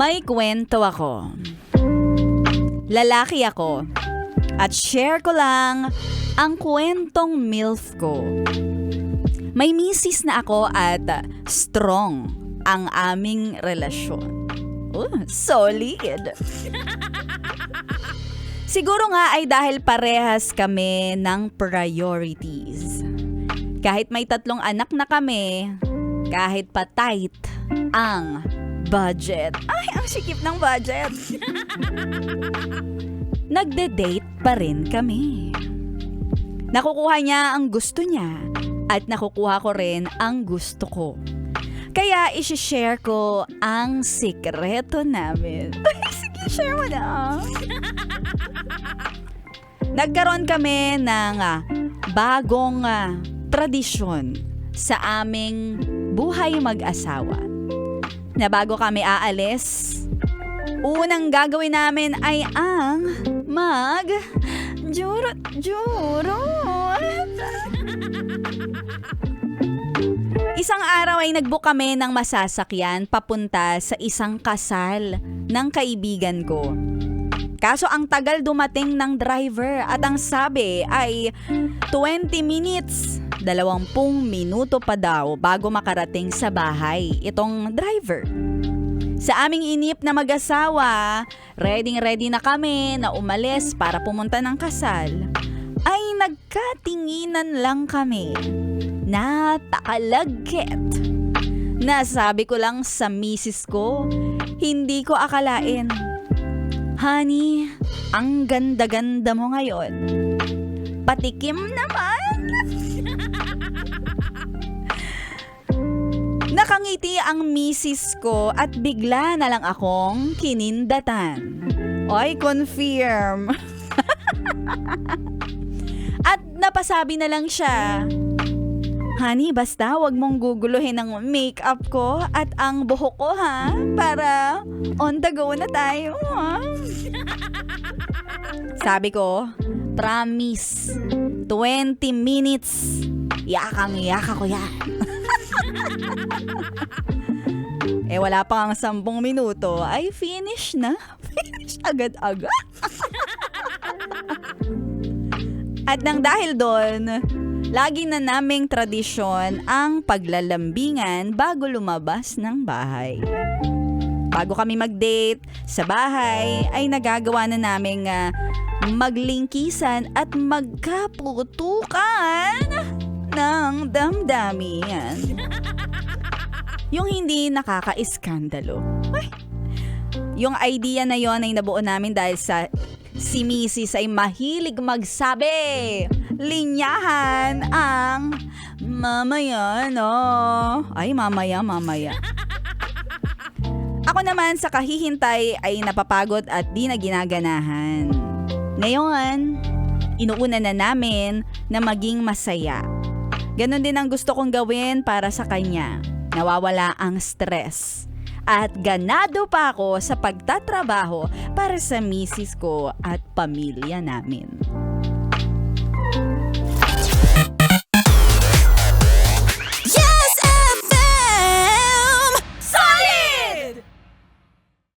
May kwento ako. Lalaki ako. At share ko lang ang kwentong MILF ko. May misis na ako at strong ang aming relasyon. Solid. Siguro nga ay dahil parehas kami ng priorities. Kahit may 3 anak na kami, kahit pa tight ang budget. Ay, ang sikip ng budget. Nagde-date pa rin kami. Nakukuha niya ang gusto niya at nakukuha ko rin ang gusto ko. Kaya isi-share ko ang sikreto namin. Sige, share mo na. Nagkaroon kami ng bagong tradisyon sa aming buhay mag-asawa. Na bago kami aalis, unang gagawin namin ay ang juro. Isang araw ay nag-book kami ng masasakyan papunta sa isang kasal ng kaibigan ko. Kaso ang tagal dumating ng driver at ang sabi ay 20 minutes. 20 minuto pa daw bago makarating sa bahay itong driver. Sa aming inip na mag-asawa, ready na kami na umalis para pumunta ng kasal, ay nagkatinginan lang kami. Natakalagkit. Nasabi ko lang sa misis ko, hindi ko akalain. Honey, ang ganda-ganda mo ngayon. Patikim naman. Nakangiti ang misis ko at bigla na lang akong kinindatan. Oy, confirm. At napasabi na lang siya, honey, basta wag mong guguluhin ang makeup ko at ang buhok ko ha, para on the go na tayo ha. Sabi ko, promise, 20 minutes, yakang-yaka ko yan. Wala pa ang 10 minuto, ay finish na. Finish agad-agad. At nang dahil doon, lagi na naming tradisyon ang paglalambingan bago lumabas ng bahay. Bago kami mag-date sa bahay, ay nagagawa na naming maglingkisan at magkaputukan ng damdamian. Yung hindi nakaka-iskandalo. Yung idea na yon ay nabuo namin dahil sa si Mrs. ay mahilig magsabi. Linyahan ang mamaya, no? Ay, mamaya. Ako naman sa kahihintay ay napapagod at di na ginaganahan. Ngayon, inuuna na namin na maging masaya. Ganon din ang gusto kong gawin para sa kanya. Nawawala ang stress. At ganado pa ako sa pagtatrabaho para sa misis ko at pamilya namin.